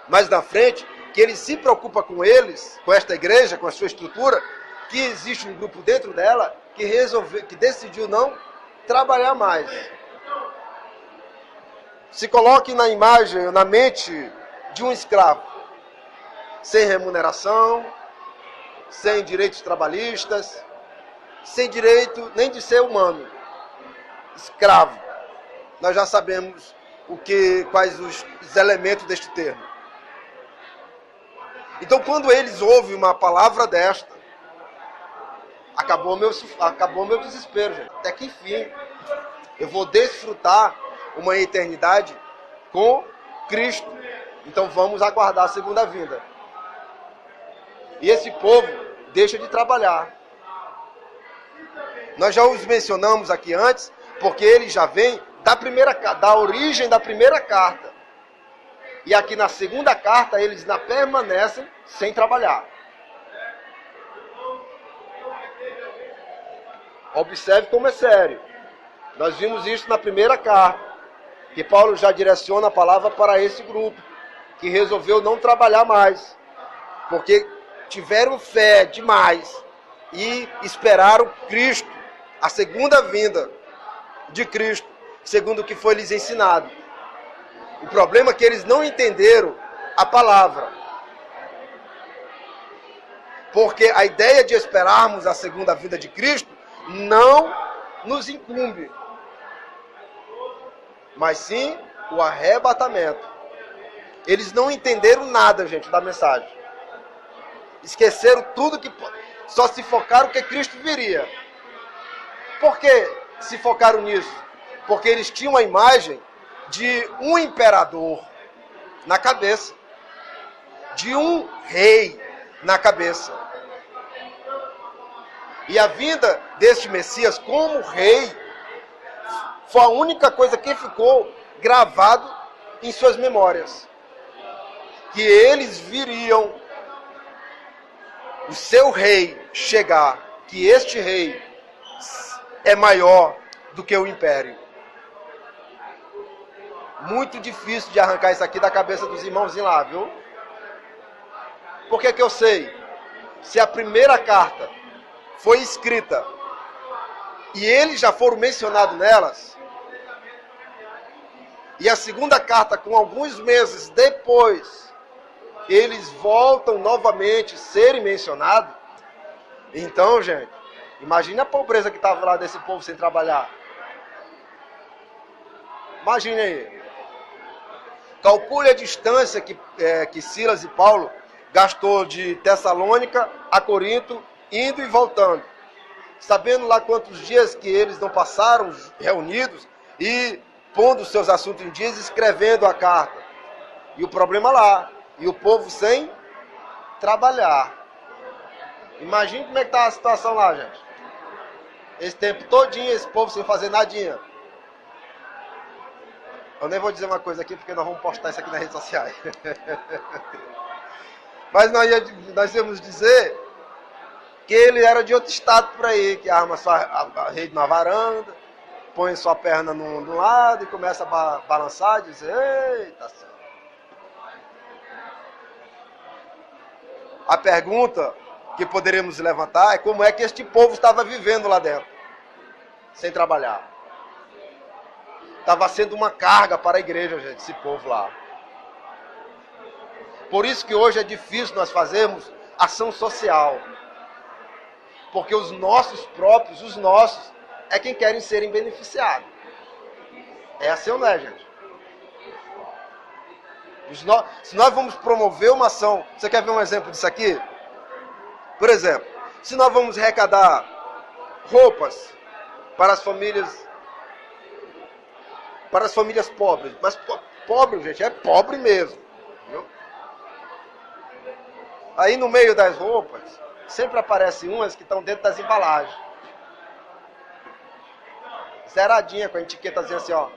mais na frente, que ele se preocupa com eles, com esta igreja, com a sua estrutura, que existe um grupo dentro dela que decidiu não trabalhar mais. Se coloque na imagem, na mente de um escravo, sem remuneração, sem direitos trabalhistas, sem direito nem de ser humano. Escravo. Nós já sabemos quais os elementos deste termo. Então, quando eles ouvem uma palavra desta, acabou meu desespero, gente. Até que enfim, eu vou desfrutar uma eternidade com Cristo. Então vamos aguardar a segunda vinda. E esse povo deixa de trabalhar. Nós já os mencionamos aqui antes, porque eles já vêm da origem da primeira carta. E aqui na segunda carta eles ainda permanecem sem trabalhar. Observe como é sério. Nós vimos isso na primeira carta, que Paulo já direciona a palavra para esse grupo, que resolveu não trabalhar mais, porque tiveram fé demais e esperaram Cristo, a segunda vinda de Cristo, segundo o que foi lhes ensinado. O problema é que eles não entenderam a palavra. Porque a ideia de esperarmos a segunda vinda de Cristo não nos incumbe, mas sim o arrebatamento. Eles não entenderam nada, gente, da mensagem. Esqueceram tudo só se focaram que Cristo viria. Por que se focaram nisso? Porque eles tinham a imagem de um imperador na cabeça, de um rei na cabeça. E a vinda deste Messias como rei foi a única coisa que ficou gravado em suas memórias. Que eles viriam o seu rei chegar, que este rei é maior do que o império. Muito difícil de arrancar isso aqui da cabeça dos irmãozinhos lá, viu? Por que eu sei? Se a primeira carta foi escrita e eles já foram mencionados nelas, e a segunda carta, com alguns meses depois, eles voltam novamente a serem mencionados, então, gente, imagine a pobreza que estava lá desse povo sem trabalhar. Imagine aí. Calcule a distância que Silas e Paulo gastou de Tessalônica a Corinto, indo e voltando. Sabendo lá quantos dias que eles não passaram reunidos e pondo seus assuntos em dias, escrevendo a carta. E o problema lá. E o povo sem trabalhar. Imagine como é que está a situação lá, gente. Esse tempo todinho, esse povo sem fazer nadinha. Eu nem vou dizer uma coisa aqui, porque nós vamos postar isso aqui nas redes sociais. Mas nós íamos dizer que ele era de outro estado por aí, que arma a rede na varanda, põe sua perna no lado e começa a balançar e dizer, eita céu. A pergunta que poderíamos levantar é como é que este povo estava vivendo lá dentro, sem trabalhar. Estava sendo uma carga para a igreja, gente, esse povo lá. Por isso que hoje é difícil nós fazermos ação social. Porque os nossos próprios, é quem querem serem beneficiados. É assim ou não é, gente? Se nós vamos promover uma ação... Você quer ver um exemplo disso aqui? Por exemplo, Se nós vamos arrecadar roupas para as famílias pobres, mas pobre, gente, é pobre mesmo. Viu? Aí no meio das roupas, sempre aparecem umas que estão dentro das embalagens. Zeradinha, com a etiquetazinha assim, ó.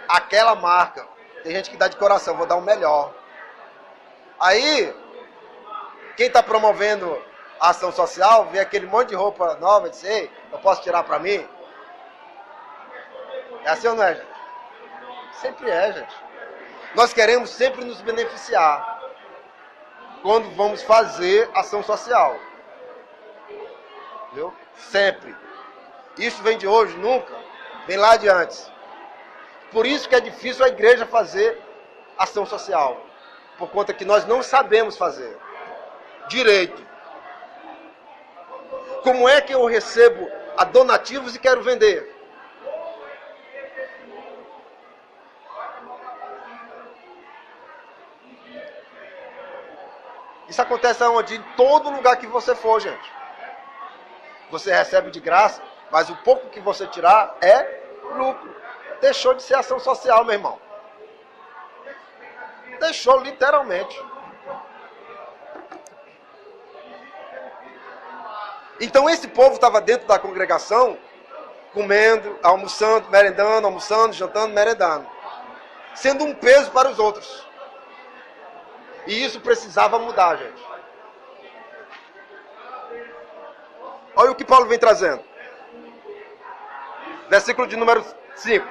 Aquela marca. Tem gente que dá de coração, vou dar o melhor. Aí, quem está promovendo a ação social, vê aquele monte de roupa nova e diz, ei, eu posso tirar para mim? É assim ou não é, gente? Sempre é, gente. Nós queremos sempre nos beneficiar quando vamos fazer ação social. Viu? Sempre. Isso vem de hoje, nunca. Vem lá de antes. Por isso que é difícil a igreja fazer ação social. Por conta que nós não sabemos fazer direito. Como é que eu recebo a donativos e quero vender? Isso acontece aonde? Em todo lugar que você for, gente. Você recebe de graça, mas o pouco que você tirar é lucro. Deixou de ser ação social, meu irmão. Deixou literalmente. Então esse povo estava dentro da congregação, comendo, almoçando, merendando, almoçando, jantando, merendando. Sendo um peso para os outros. E isso precisava mudar, gente. Olha o que Paulo vem trazendo. Versículo de número 5.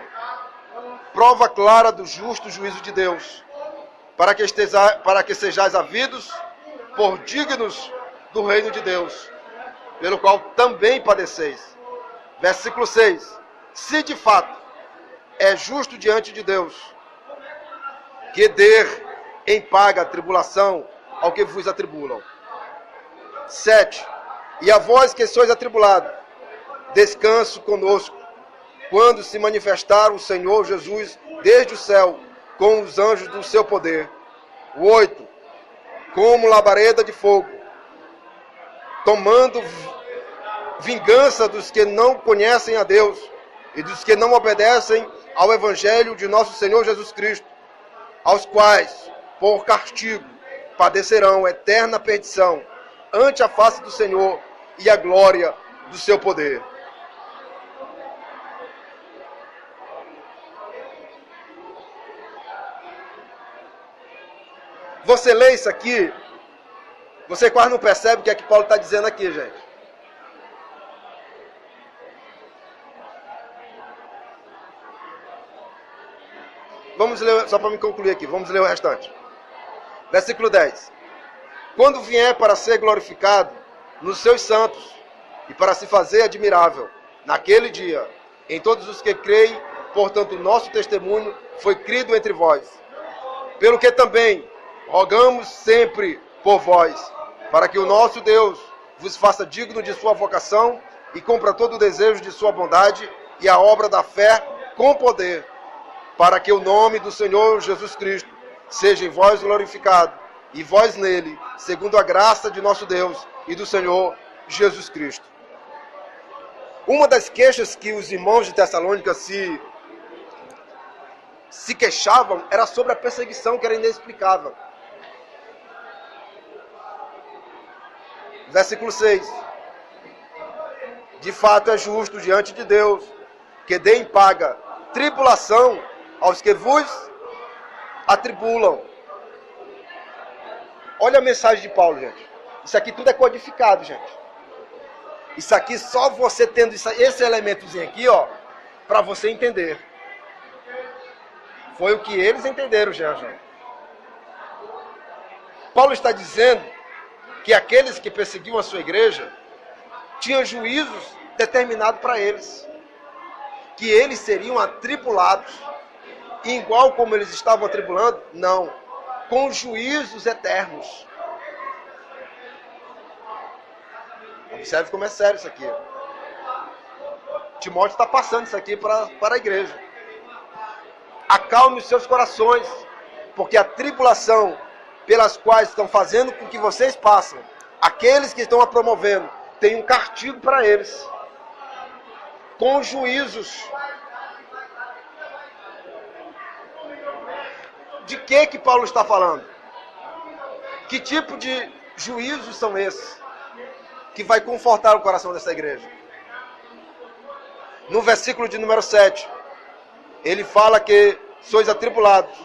Prova clara do justo juízo de Deus, para que sejais havidos por dignos do reino de Deus, pelo qual também padeceis. Versículo 6. Se de fato é justo diante de Deus, que dê em paga a tribulação ao que vos atribulam. 7. E a vós que sois atribulados, descanso conosco, quando se manifestar o Senhor Jesus desde o céu, com os anjos do seu poder. 8. Como labareda de fogo, tomando vingança dos que não conhecem a Deus e dos que não obedecem ao Evangelho de nosso Senhor Jesus Cristo, aos quais, por castigo, padecerão eterna perdição ante a face do Senhor e a glória do seu poder. Você lê isso aqui, você quase não percebe o que é que Paulo está dizendo aqui, gente. Vamos ler, só para me concluir aqui, vamos ler o restante. Versículo 10. Quando vier para ser glorificado nos seus santos e para se fazer admirável naquele dia em todos os que creem, portanto, o nosso testemunho foi crido entre vós. Pelo que também rogamos sempre por vós, para que o nosso Deus vos faça digno de sua vocação e cumpra todo o desejo de sua bondade e a obra da fé com poder, para que o nome do Senhor Jesus Cristo seja em vós glorificado, e vós nele, segundo a graça de nosso Deus e do Senhor Jesus Cristo. Uma das queixas que os irmãos de Tessalônica se queixavam era sobre a perseguição, que era inexplicável. Versículo 6. De fato é justo diante de Deus que dê em paga tribulação aos que vos atribulam. Olha a mensagem de Paulo, gente. Isso aqui tudo é codificado, gente. Isso aqui só você tendo esse elementozinho aqui, ó, para você entender. Foi o que eles entenderam já. Paulo está dizendo que aqueles que perseguiam a sua igreja tinham juízos determinados para eles. Que eles seriam atribulados. E igual como eles estavam atribulando, não. Com juízos eternos. Observe como é sério isso aqui. Timóteo está passando isso aqui para a igreja. Acalme os seus corações, porque a tribulação pelas quais estão fazendo com que vocês passem aqueles que estão a promovendo, tem um castigo para eles, com juízos. De que Paulo está falando? Que tipo de juízos são esses que vai confortar o coração dessa igreja? No versículo de número 7, ele fala que sois atribulados,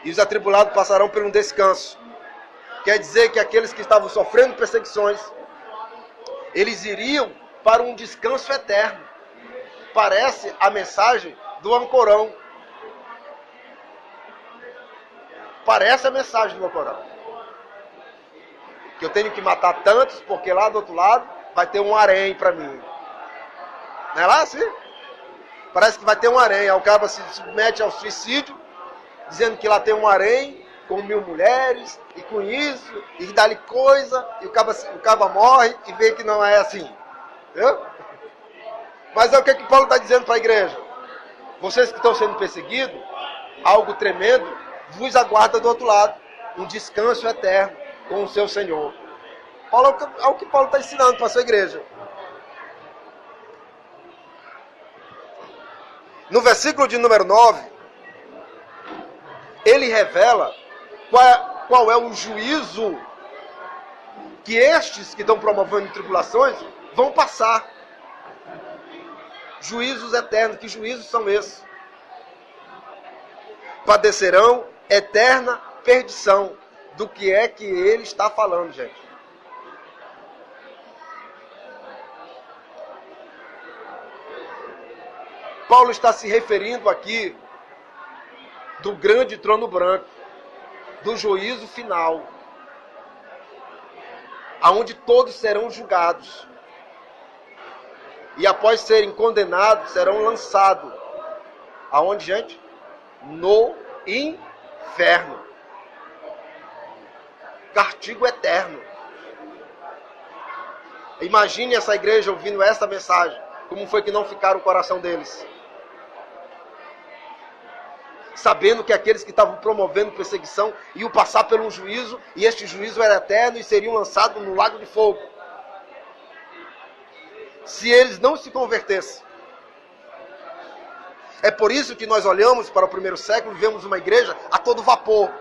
e os atribulados passarão por um descanso. Quer dizer que aqueles que estavam sofrendo perseguições, eles iriam para um descanso eterno. Parece a mensagem do Ancorão. Parece a mensagem do Ancorão. Que eu tenho que matar tantos, porque lá do outro lado vai ter um harém para mim. Não é lá assim? Parece que vai ter um harém. Aí o cara se submete ao suicídio, dizendo que lá tem um harém com 1000 mulheres, e com isso, e dá-lhe coisa, e o caba morre e vê que não é assim. Entendeu? Mas é o que Paulo está dizendo para a igreja. Vocês que estão sendo perseguidos, algo tremendo vos aguarda do outro lado. Um descanso eterno com o seu Senhor. É o que Paulo está ensinando para a sua igreja. No versículo de número 9, ele revela qual é o juízo que estes que estão promovendo tribulações vão passar. Juízos eternos. Que juízos são esses? Padecerão eterna perdição. Do que é que ele está falando, gente? Paulo está se referindo aqui do grande trono branco, do juízo final, aonde todos serão julgados. E após serem condenados, serão lançados. Aonde, gente? No inferno. Castigo eterno. Imagine essa igreja ouvindo essa mensagem. Como foi que não ficaram o coração deles? Sabendo que aqueles que estavam promovendo perseguição iam passar por um juízo, e este juízo era eterno e seriam lançados no lago de fogo. Se eles não se convertessem. É por isso que nós olhamos para o primeiro século e vemos uma igreja a todo vapor.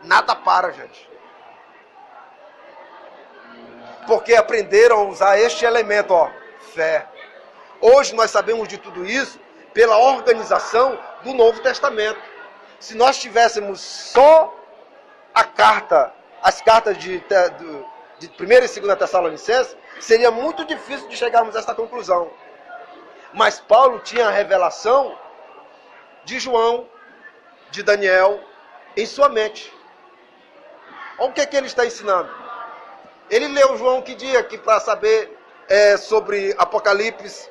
Nada para, gente. Porque aprenderam a usar este elemento, fé. Hoje nós sabemos de tudo isso pela organização do Novo Testamento. Se nós tivéssemos só as cartas de 1 e 2 Tessalonicenses, seria muito difícil de chegarmos a esta conclusão. Mas Paulo tinha a revelação de João, de Daniel, em sua mente. Olha o que ele está ensinando. Ele leu João que dia? Que para saber sobre Apocalipse,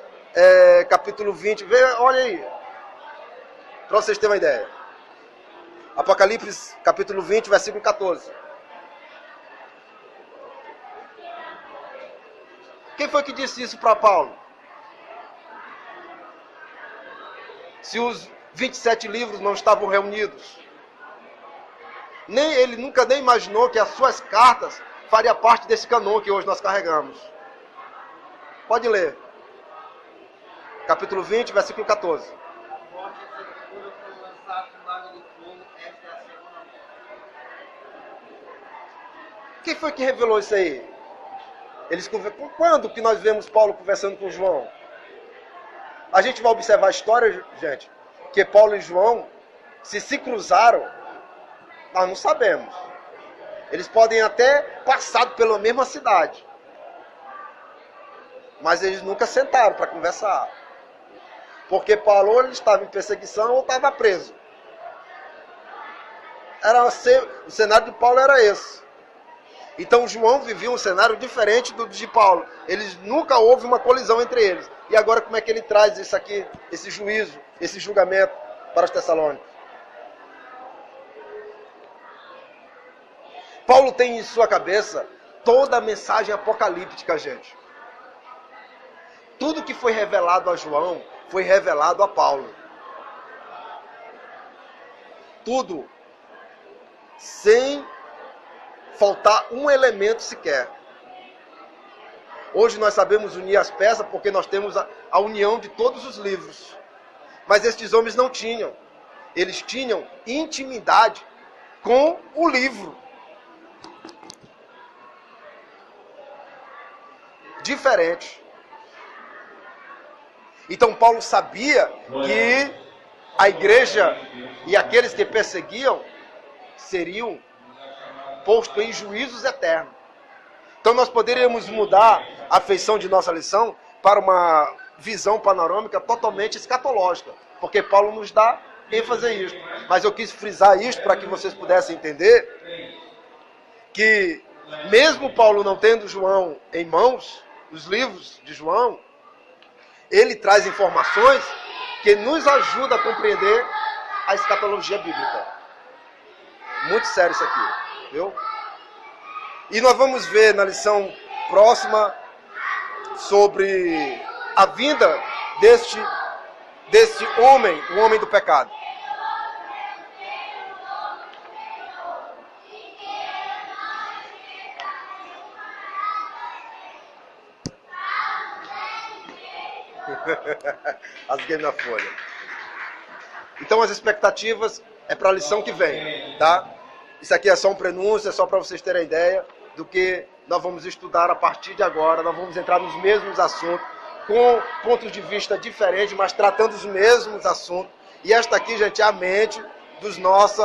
capítulo 20. Olha aí. Para vocês terem uma ideia. Apocalipse, capítulo 20, versículo 14. Quem foi que disse isso para Paulo? Se os 27 livros não estavam reunidos. Ele nunca nem imaginou que as suas cartas faria parte desse canon que hoje nós carregamos. Pode ler. Capítulo 20, versículo 14. Quem foi que revelou isso aí? Quando que nós vemos Paulo conversando com João? A gente vai observar a história, gente, que Paulo e João se cruzaram. Nós não sabemos. Eles podem até passar pela mesma cidade. Mas eles nunca sentaram para conversar. Porque Paulo ou ele estava em perseguição ou estava preso. O cenário de Paulo era esse. Então João vivia um cenário diferente do de Paulo. Nunca houve uma colisão entre eles. E agora como é que ele traz isso aqui, esse juízo, esse julgamento para os Tessalônicos? Paulo tem em sua cabeça toda a mensagem apocalíptica, gente. Tudo que foi revelado a João foi revelado a Paulo. Tudo sem faltar um elemento sequer. Hoje nós sabemos unir as peças porque nós temos a união de todos os livros. Mas estes homens não tinham. Eles tinham intimidade com o livro. Diferente. Então Paulo sabia que a igreja e aqueles que perseguiam seriam postos em juízos eternos. Então nós poderíamos mudar a feição de nossa lição para uma visão panorâmica totalmente escatológica, porque Paulo nos dá ênfase a isto. Mas eu quis frisar isto para que vocês pudessem entender que mesmo Paulo não tendo João em mãos, os livros de João, ele traz informações que nos ajudam a compreender a escatologia bíblica. Muito sério isso aqui, viu? E nós vamos ver na lição próxima sobre a vinda deste homem, o homem do pecado. Rasguei na folha. Então as expectativas é para a lição que vem, tá? Isso aqui é só um prenúncio, é só para vocês terem ideia do que nós vamos estudar a partir de agora. Nós vamos entrar nos mesmos assuntos, com pontos de vista diferentes, mas tratando os mesmos assuntos. E esta aqui, gente, é a mente dos nossos